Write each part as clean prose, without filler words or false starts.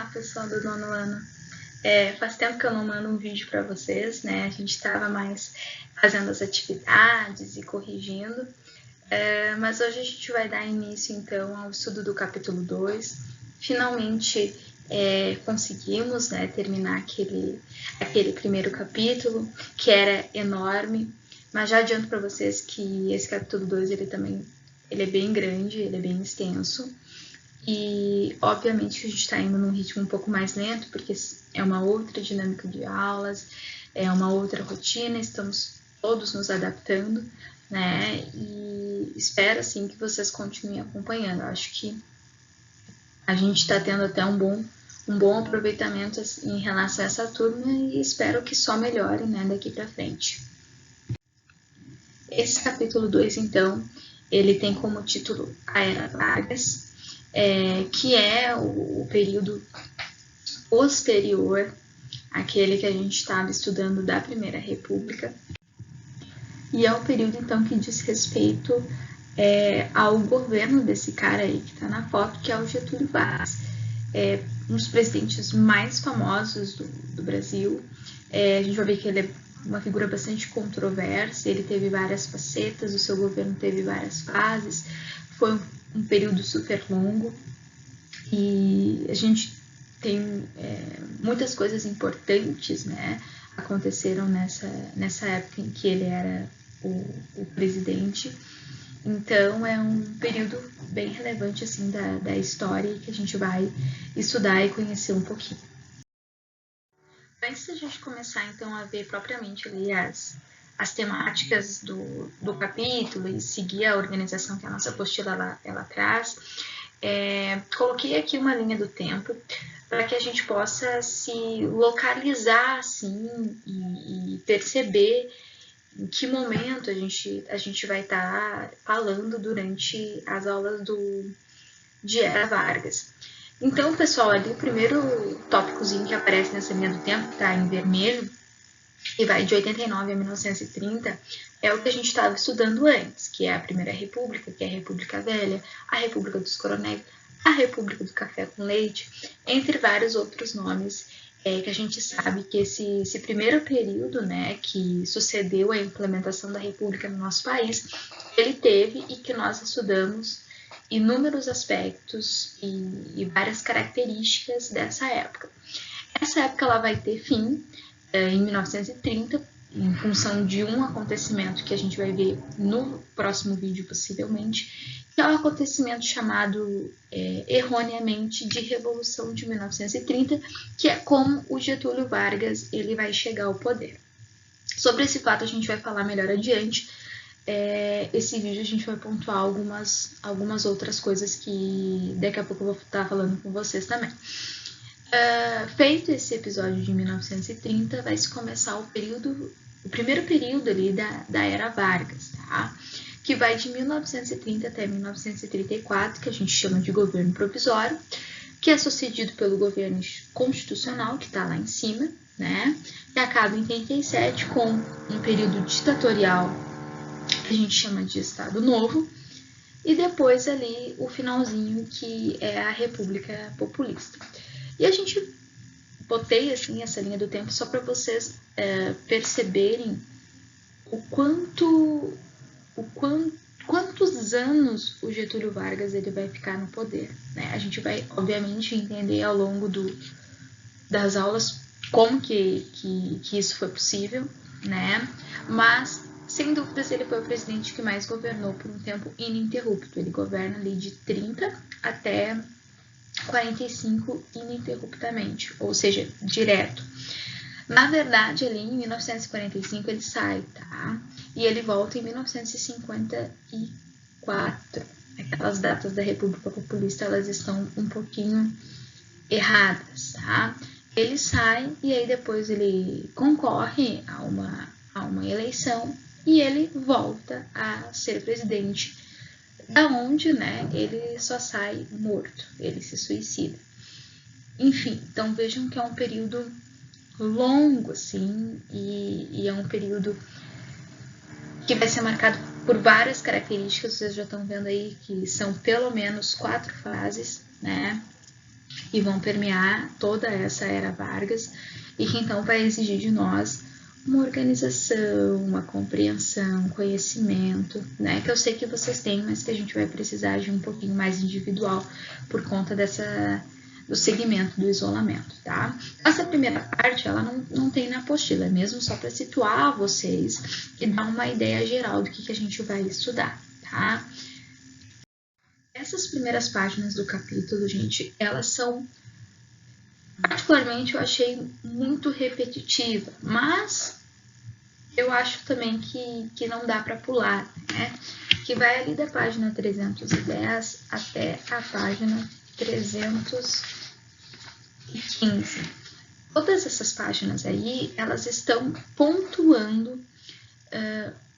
Olá, pessoal do nono ano. Faz tempo que eu não mando um vídeo para vocês, né? A gente estava mais fazendo as atividades e corrigindo, mas hoje a gente vai dar início, então, ao estudo do capítulo 2. Finalmente conseguimos, né, terminar aquele primeiro capítulo, que era enorme, mas já adianto para vocês que esse capítulo 2, ele é bem grande, ele é bem extenso. E, obviamente, que a gente está indo num ritmo um pouco mais lento, porque é uma outra dinâmica de aulas, é uma outra rotina, estamos todos nos adaptando, né? E espero, assim, que vocês continuem acompanhando. Eu acho que a gente está tendo até um bom aproveitamento assim, em relação a essa turma e espero que só melhore, né, daqui para frente. Esse capítulo 2, então, ele tem como título A Era Vargas, que é o período posterior àquele que a gente estava estudando da Primeira República. E é o período, então, que diz respeito ao governo desse cara aí que está na foto, que é o Getúlio Vargas. Um dos presidentes mais famosos do Brasil. A gente vai ver que ele é uma figura bastante controversa, ele teve várias facetas, o seu governo teve várias fases, foi um período super longo e a gente tem muitas coisas importantes, né, aconteceram nessa época em que ele era o presidente. Então, é um período bem relevante assim, da história que a gente vai estudar e conhecer um pouquinho. Antes da gente começar, então, a ver propriamente ali as temáticas do capítulo e seguir a organização que a nossa apostila ela traz, coloquei aqui uma linha do tempo para que a gente possa se localizar assim e perceber em que momento a gente vai estar falando durante as aulas de Era Vargas. Então, pessoal, ali o primeiro tópicozinho que aparece nessa linha do tempo, que está em vermelho, e vai de 89 a 1930, é o que a gente estava estudando antes, que é a Primeira República, que é a República Velha, a República dos Coronéis, a República do Café com Leite, entre vários outros nomes que a gente sabe que esse primeiro período, né, que sucedeu a implementação da República no nosso país, ele teve e que nós estudamos inúmeros aspectos e várias características dessa época. Essa época ela vai ter fim em 1930, em função de um acontecimento que a gente vai ver no próximo vídeo, possivelmente, que é um acontecimento chamado erroneamente de Revolução de 1930, que é como o Getúlio Vargas ele vai chegar ao poder. Sobre esse fato a gente vai falar melhor adiante. Esse vídeo a gente vai pontuar algumas outras coisas que daqui a pouco eu vou estar falando com vocês também. Feito esse episódio de 1930, vai se começar o primeiro período ali da Era Vargas, tá? Que vai de 1930 até 1934, que a gente chama de governo provisório, que é sucedido pelo governo constitucional, que está lá em cima, né? E acaba em 37 com um período ditatorial, que a gente chama de Estado Novo, e depois ali o finalzinho, que é a República Populista. E a gente botei assim essa linha do tempo só para vocês perceberem quantos anos o Getúlio Vargas ele vai ficar no poder, né? A gente vai, obviamente, entender ao longo das aulas como que isso foi possível, né? Mas, sem dúvidas, ele foi o presidente que mais governou por um tempo ininterrupto. Ele governa ali de 30 até 45 ininterruptamente, ou seja, direto. Na verdade, ali em 1945 ele sai, tá? E ele volta em 1954. Aquelas datas da República Populista, elas estão um pouquinho erradas, tá? Ele sai e aí depois ele concorre a uma eleição e ele volta a ser presidente, da onde, né, ele só sai morto, ele se suicida. Enfim, então vejam que é um período longo, assim, e é um período que vai ser marcado por várias características. Vocês já estão vendo aí que são pelo menos 4 fases, né? e vão permear toda essa era Vargas, e que então vai exigir de nós uma organização, uma compreensão, conhecimento, né? Que eu sei que vocês têm, mas que a gente vai precisar de um pouquinho mais individual por conta do segmento do isolamento, tá? Essa primeira parte, ela não tem na apostila, é mesmo só para situar vocês e dar uma ideia geral do que a gente vai estudar, tá? Essas primeiras páginas do capítulo, gente, elas são, particularmente, eu achei muito repetitiva, mas eu acho também que não dá para pular, né? Que vai ali da página 310 até a página 315. Todas essas páginas aí, elas estão pontuando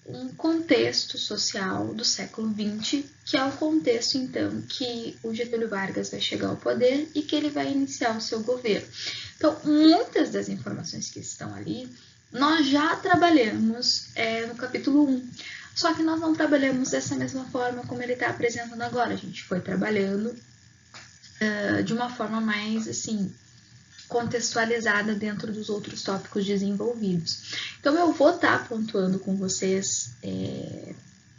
um contexto social do século XX, que é o contexto, então, que o Getúlio Vargas vai chegar ao poder e que ele vai iniciar o seu governo. Então, muitas das informações que estão ali, nós já trabalhamos no capítulo 1, só que nós não trabalhamos dessa mesma forma como ele está apresentando agora. A gente foi trabalhando de uma forma mais, assim, contextualizada dentro dos outros tópicos desenvolvidos. Então, eu vou estar pontuando com vocês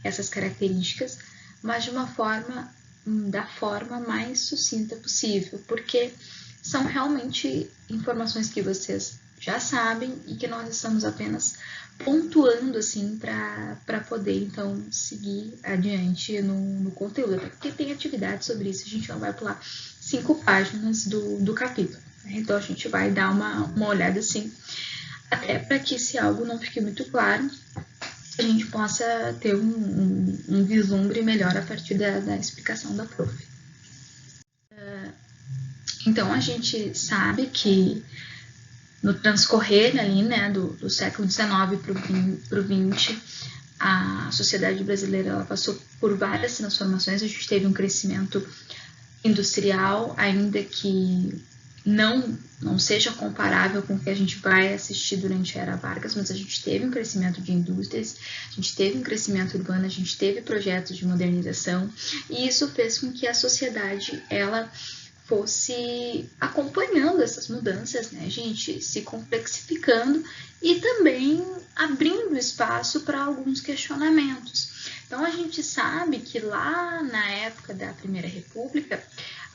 essas características, mas de uma forma, da forma mais sucinta possível, porque são realmente informações que vocês já sabem e que nós estamos apenas pontuando, assim, para poder, então, seguir adiante no conteúdo, até porque tem atividade sobre isso, a gente não vai pular 5 páginas do capítulo. Então, a gente vai dar uma olhada assim, até para que se algo não fique muito claro, a gente possa ter um vislumbre melhor a partir da explicação da prof. Então, a gente sabe que no transcorrer ali, né, do século XIX para o XX, a sociedade brasileira ela passou por várias transformações. A gente teve um crescimento industrial, ainda que não seja comparável com o que a gente vai assistir durante a Era Vargas, mas a gente teve um crescimento de indústrias, a gente teve um crescimento urbano, a gente teve projetos de modernização, e isso fez com que a sociedade ela fosse acompanhando essas mudanças, né, gente, se complexificando e também abrindo espaço para alguns questionamentos. Então, a gente sabe que lá na época da Primeira República,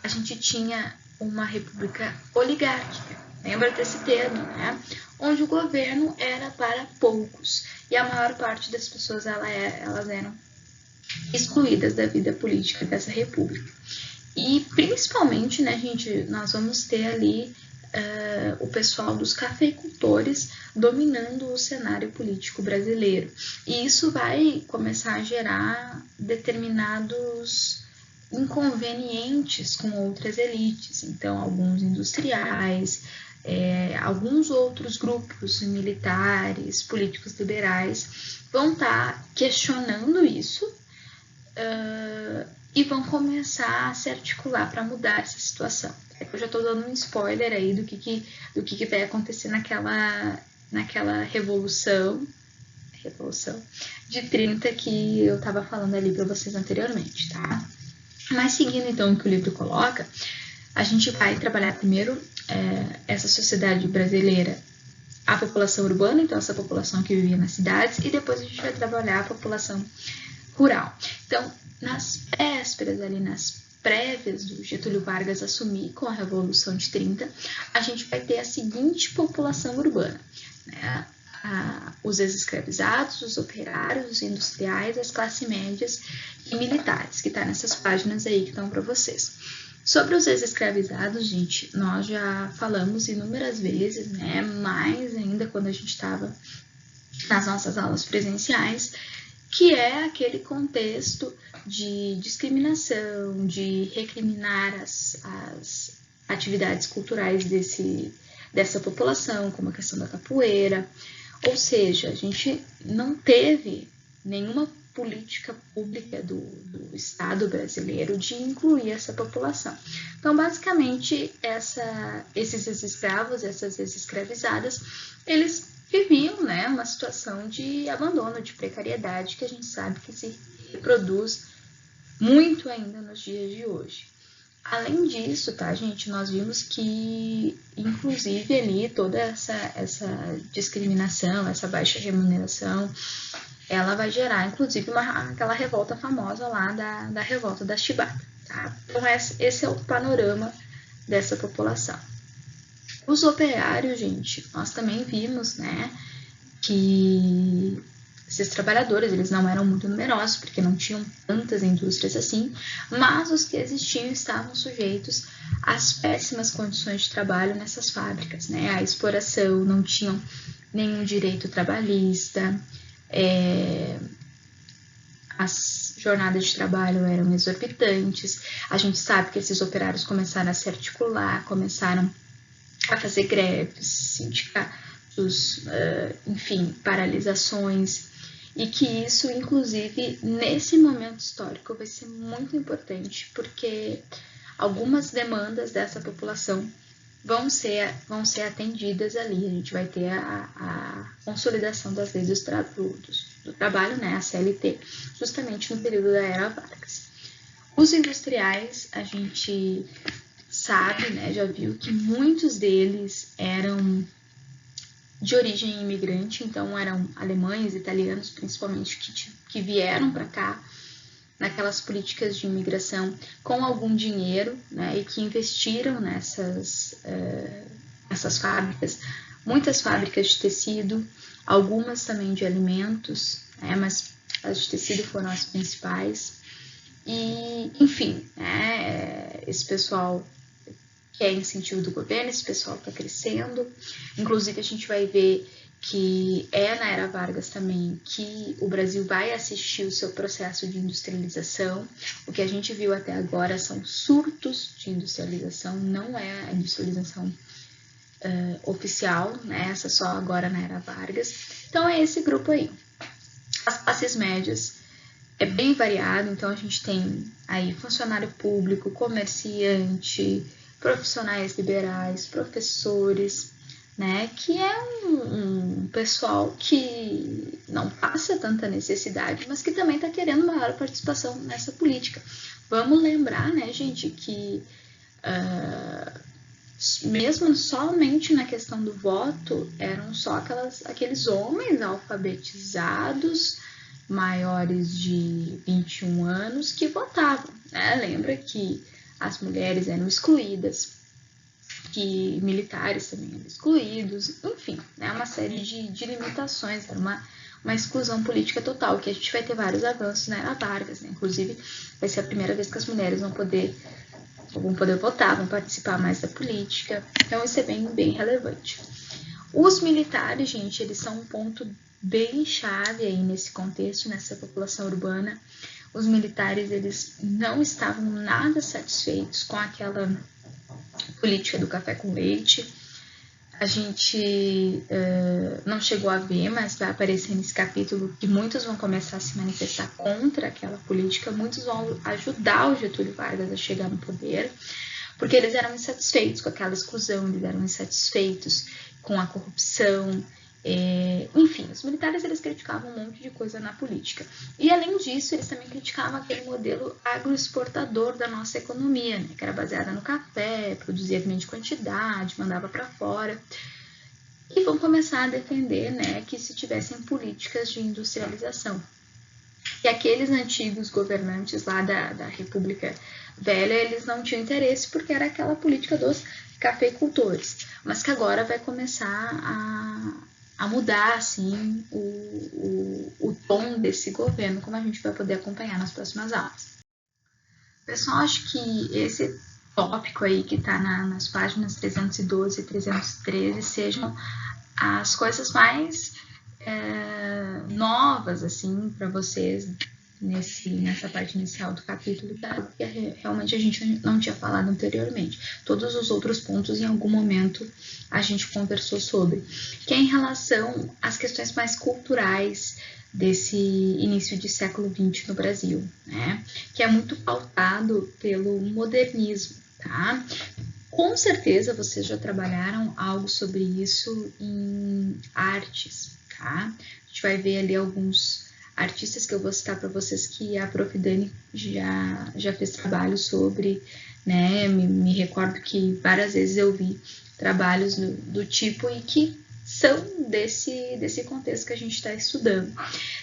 a gente tinha uma república oligárquica, lembra desse termo, né? Onde o governo era para poucos e a maior parte das pessoas elas eram excluídas da vida política dessa república. E principalmente, né, gente, nós vamos ter ali o pessoal dos cafeicultores dominando o cenário político brasileiro. E isso vai começar a gerar determinados inconvenientes com outras elites. Então, alguns industriais, alguns outros grupos militares, políticos liberais vão estar questionando isso e vão começar a se articular para mudar essa situação. Eu já estou dando um spoiler aí do que vai acontecer naquela revolução de 30 que eu estava falando ali para vocês anteriormente, tá? Mas seguindo então o que o livro coloca, a gente vai trabalhar primeiro essa sociedade brasileira, a população urbana, então essa população que vivia nas cidades, e depois a gente vai trabalhar a população rural. Então, nas vésperas ali, nas prévias do Getúlio Vargas assumir com a Revolução de 30, a gente vai ter a seguinte população urbana, né? Os ex-escravizados, os operários, os industriais, as classes médias e militares, que tá nessas páginas aí que estão para vocês. Sobre os ex-escravizados, gente, nós já falamos inúmeras vezes, né? Mais ainda quando a gente estava nas nossas aulas presenciais, que é aquele contexto de discriminação, de recriminar as atividades culturais dessa população, como a questão da capoeira. Ou seja, a gente não teve nenhuma política pública do Estado brasileiro de incluir essa população. Então, basicamente, esses ex-escravos, essas ex-escravizadas, eles viviam, né, uma situação de abandono, de precariedade, que a gente sabe que se reproduz muito ainda nos dias de hoje. Além disso, tá, gente, nós vimos que, inclusive, ali, toda essa discriminação, essa baixa remuneração, ela vai gerar, inclusive, aquela revolta famosa lá da revolta da Chibata, tá? Então, esse é o panorama dessa população. Os operários, gente, nós também vimos, né, que esses trabalhadores, eles não eram muito numerosos, porque não tinham tantas indústrias assim, mas os que existiam estavam sujeitos às péssimas condições de trabalho nessas fábricas, né? A exploração, não tinham nenhum direito trabalhista, as jornadas de trabalho eram exorbitantes. A gente sabe que esses operários começaram a se articular, começaram a fazer greves, sindicatos, enfim, paralisações, e que isso, inclusive, nesse momento histórico vai ser muito importante, porque algumas demandas dessa população vão ser atendidas ali. A gente vai ter a consolidação das leis do trabalho, né, a CLT, justamente no período da Era Vargas. Os industriais, a gente sabe, né, já viu que muitos deles eram de origem imigrante, então eram alemães, italianos, principalmente, que vieram para cá naquelas políticas de imigração com algum dinheiro, né, e que investiram nessas fábricas, muitas fábricas de tecido, algumas também de alimentos, né, mas as de tecido foram as principais. E, enfim, né, esse pessoal que é incentivo do governo, esse pessoal está crescendo. Inclusive, a gente vai ver que na Era Vargas também que o Brasil vai assistir o seu processo de industrialização. O que a gente viu até agora são surtos de industrialização, não é a industrialização oficial, né? Essa só agora na Era Vargas. Então, é esse grupo aí. As classes médias é bem variado, então a gente tem aí funcionário público, comerciante, profissionais liberais, professores, né, que é um pessoal que não passa tanta necessidade, mas que também está querendo maior participação nessa política. Vamos lembrar, né, gente, que mesmo somente na questão do voto, eram só aqueles homens alfabetizados, maiores de 21 anos, que votavam, né? Lembra que as mulheres eram excluídas, que militares também eram excluídos, enfim, né, uma série de limitações, era uma exclusão política total, que a gente vai ter vários avanços na Era Vargas, né? Inclusive vai ser a primeira vez que as mulheres vão poder votar, vão participar mais da política, então isso é bem relevante. Os militares, gente, eles são um ponto bem chave aí nesse contexto, nessa população urbana. Os militares, eles não estavam nada satisfeitos com aquela política do café com leite. A gente não chegou a ver, mas vai aparecer nesse capítulo que muitos vão começar a se manifestar contra aquela política, muitos vão ajudar o Getúlio Vargas a chegar no poder, porque eles eram insatisfeitos com aquela exclusão, eles eram insatisfeitos com a corrupção, enfim, os militares eles criticavam um monte de coisa na política. E além disso, eles também criticavam aquele modelo agroexportador da nossa economia, né, que era baseada no café, produzia grande quantidade, mandava para fora. E vão começar a defender, né, que se tivessem políticas de industrialização. E aqueles antigos governantes lá da República Velha, eles não tinham interesse porque era aquela política dos cafeicultores, mas que agora vai começar a mudar assim o tom desse governo, como a gente vai poder acompanhar nas próximas aulas. Pessoal, acho que esse tópico aí que está nas páginas 312 e 313 sejam as coisas mais novas assim para vocês nessa parte inicial do capítulo, que realmente a gente não tinha falado anteriormente. Todos os outros pontos, em algum momento, a gente conversou sobre, que é em relação às questões mais culturais desse início de século XX no Brasil, né? Que é muito pautado pelo modernismo, tá? Com certeza vocês já trabalharam algo sobre isso em artes, tá? A gente vai ver ali alguns artistas que eu vou citar para vocês que a Prof. Dani já fez trabalho sobre né? Me recordo que várias vezes eu vi trabalhos do tipo e que são desse contexto que a gente está estudando.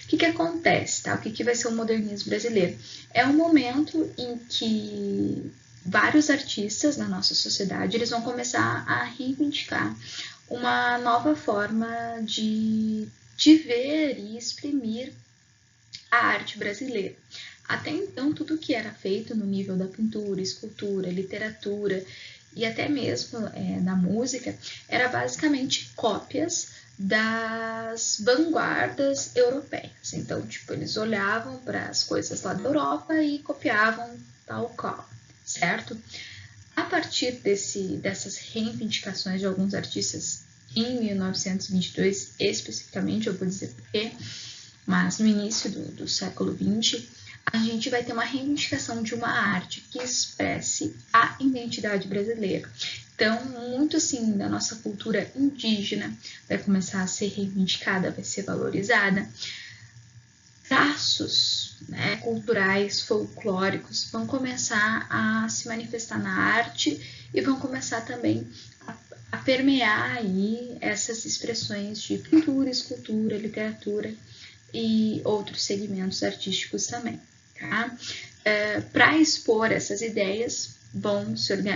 O que acontece, tá? O que vai ser o modernismo brasileiro? É um momento em que vários artistas na nossa sociedade eles vão começar a reivindicar uma nova forma de ver e exprimir a arte brasileira. Até então, tudo que era feito no nível da pintura, escultura, literatura e até mesmo da música era basicamente cópias das vanguardas europeias. Então, tipo, eles olhavam para as coisas lá da Europa e copiavam tal qual, certo? A partir dessas reivindicações de alguns artistas em 1922, especificamente, eu vou dizer por quê, mas no início do século XX, a gente vai ter uma reivindicação de uma arte que expresse a identidade brasileira. Então, muito assim da nossa cultura indígena vai começar a ser reivindicada, vai ser valorizada. Traços, né, culturais, folclóricos vão começar a se manifestar na arte e vão começar também a permear aí essas expressões de pintura, escultura, literatura e outros segmentos artísticos também. Tá? Para expor essas ideias,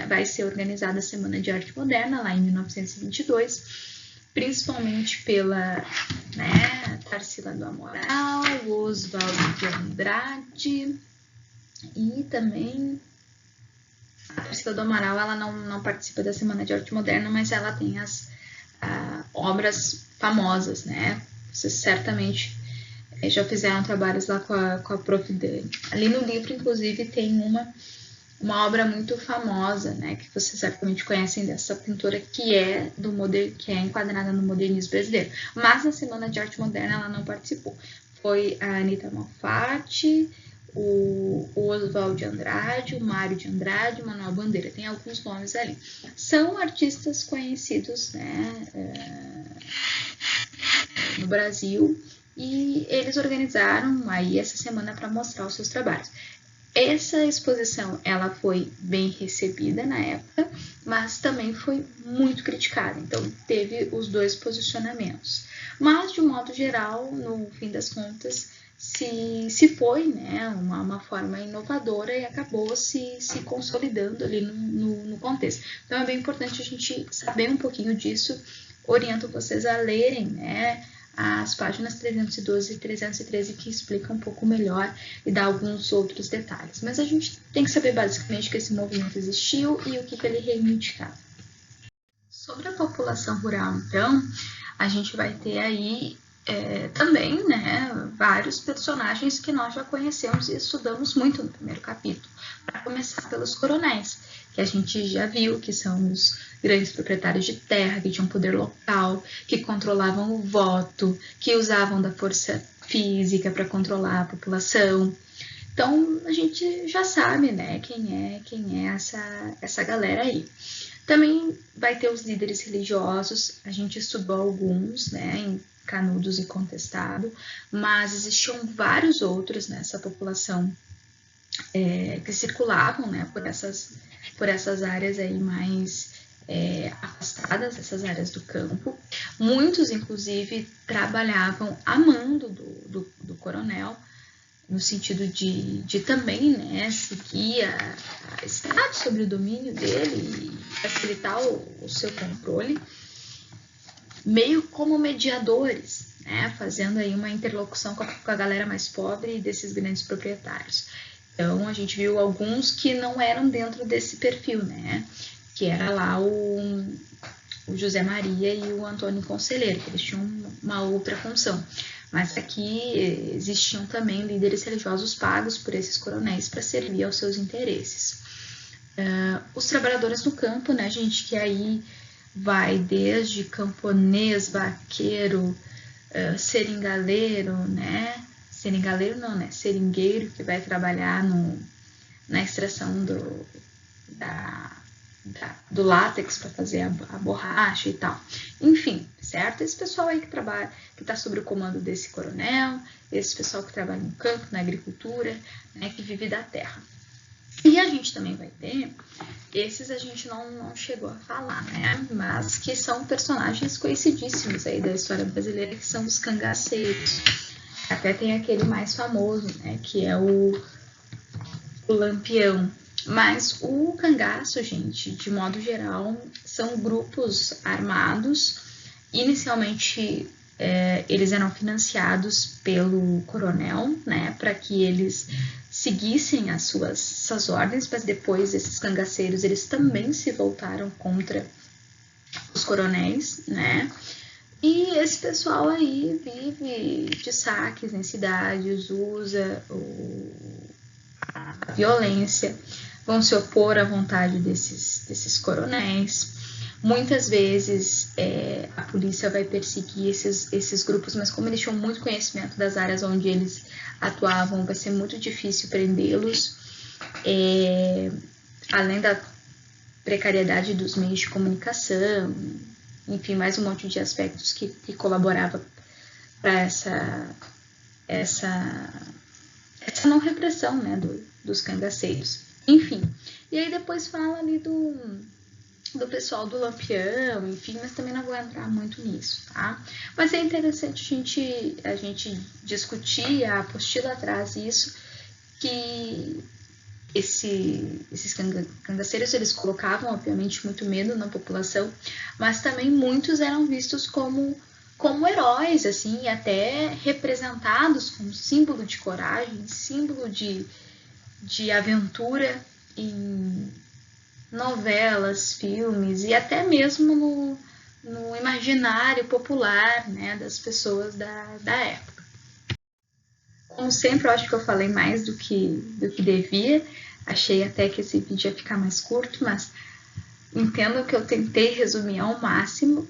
vai ser organizada a Semana de Arte Moderna, lá em 1922, principalmente pela Tarsila do Amaral, Oswald de Andrade e também a Tarsila do Amaral, ela não participa da Semana de Arte Moderna, mas ela tem as obras famosas, né? Vocês certamente já fizeram trabalhos lá com a Prof. Dani. Ali no livro, inclusive, tem uma obra muito famosa, né, que vocês certamente conhecem dessa pintora que é enquadrada no modernismo brasileiro. Mas na Semana de Arte Moderna ela não participou. Foi a Anita Malfatti, o Oswald de Andrade, o Mário de Andrade, o Manuel Bandeira. Tem alguns nomes ali. São artistas conhecidos, né, no Brasil, e eles organizaram aí essa semana para mostrar os seus trabalhos. Essa exposição, ela foi bem recebida na época, mas também foi muito criticada, então teve os dois posicionamentos. Mas, de um modo geral, no fim das contas, se foi, né, uma forma inovadora e acabou se consolidando ali no contexto. Então, é bem importante a gente saber um pouquinho disso. Oriento vocês a lerem, né, as páginas 312 e 313 que explicam um pouco melhor e dá alguns outros detalhes. Mas a gente tem que saber basicamente que esse movimento existiu e o que ele reivindicava. Sobre a população rural, então, a gente vai ter aí também, né, vários personagens que nós já conhecemos e estudamos muito no primeiro capítulo. Para começar pelos coronéis, que a gente já viu que são os grandes proprietários de terra, que tinham poder local, que controlavam o voto, que usavam da força física para controlar a população. Então, a gente já sabe, né, quem é essa galera aí. Também vai ter os líderes religiosos, a gente estudou alguns, né, em Canudos e Contestado, mas existiam vários outros nessa população que circulavam, né, por essas áreas aí mais afastadas, essas áreas do campo. Muitos, inclusive, trabalhavam a mando do coronel, no sentido de também, né, seguir a estar sobre o domínio dele e facilitar o seu controle, meio como mediadores, né, fazendo aí uma interlocução com a galera mais pobre e desses grandes proprietários. Então, a gente viu alguns que não eram dentro desse perfil, né, que era lá o José Maria e o Antônio Conselheiro, que eles tinham uma outra função. Mas aqui existiam também líderes religiosos pagos por esses coronéis para servir aos seus interesses. Os trabalhadores no campo, né, gente, que aí vai desde camponês, vaqueiro, seringaleiro, né? Seringaleiro não, né? Seringueiro, que vai trabalhar na extração do látex para fazer a borracha e tal. Enfim, certo? Esse pessoal aí que está sob o comando desse coronel, esse pessoal que trabalha no campo, na agricultura, né, que vive da terra. E a gente também vai ter, esses a gente não chegou a falar, né? Mas que são personagens conhecidíssimos aí da história brasileira, que são os cangaceiros. Até tem aquele mais famoso, né? Que é o Lampião. Mas o cangaço, gente, de modo geral, são grupos armados. Inicialmente, eles eram financiados pelo coronel, né, para que eles seguissem as suas ordens, mas depois esses cangaceiros, eles também se voltaram contra os coronéis, né, e esse pessoal aí vive de saques em cidades, usa a violência, vão se opor à vontade desses coronéis. Muitas vezes a polícia vai perseguir esses grupos, mas como eles tinham muito conhecimento das áreas onde eles atuavam, vai ser muito difícil prendê-los. Além da precariedade dos meios de comunicação, enfim, mais um monte de aspectos que colaborava para essa não repressão, né, dos cangaceiros. Enfim, e aí depois fala ali do pessoal do Lampião, enfim, mas também não vou entrar muito nisso, tá? Mas é interessante a gente discutir, a apostila traz isso, que esses cangaceiros, eles colocavam, obviamente, muito medo na população, mas também muitos eram vistos como heróis, assim, até representados como símbolo de coragem, símbolo de aventura em novelas, filmes e até mesmo no imaginário popular, né, das pessoas da época. Como sempre, eu acho que eu falei mais do que devia. Achei até que esse vídeo ia ficar mais curto, mas entendo que eu tentei resumir ao máximo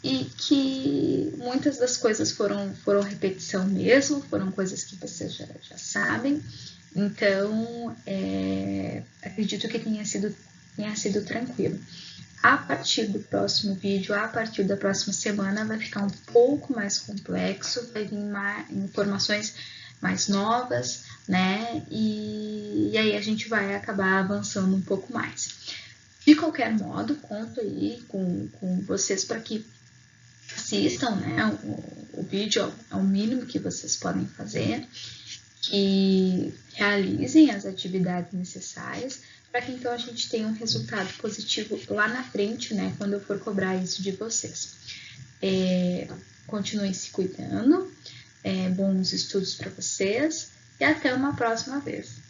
e que muitas das coisas foram repetição mesmo, foram coisas que vocês já sabem. Então, acredito que tenha sido tranquilo. A partir do próximo vídeo, a partir da próxima semana, vai ficar um pouco mais complexo, vai vir informações mais novas, né? E aí a gente vai acabar avançando um pouco mais. De qualquer modo, conto aí com vocês para que assistam, né? O vídeo é o mínimo que vocês podem fazer, que realizem as atividades necessárias para que então a gente tenha um resultado positivo lá na frente, né? Quando eu for cobrar isso de vocês. Continuem se cuidando, bons estudos para vocês e até uma próxima vez.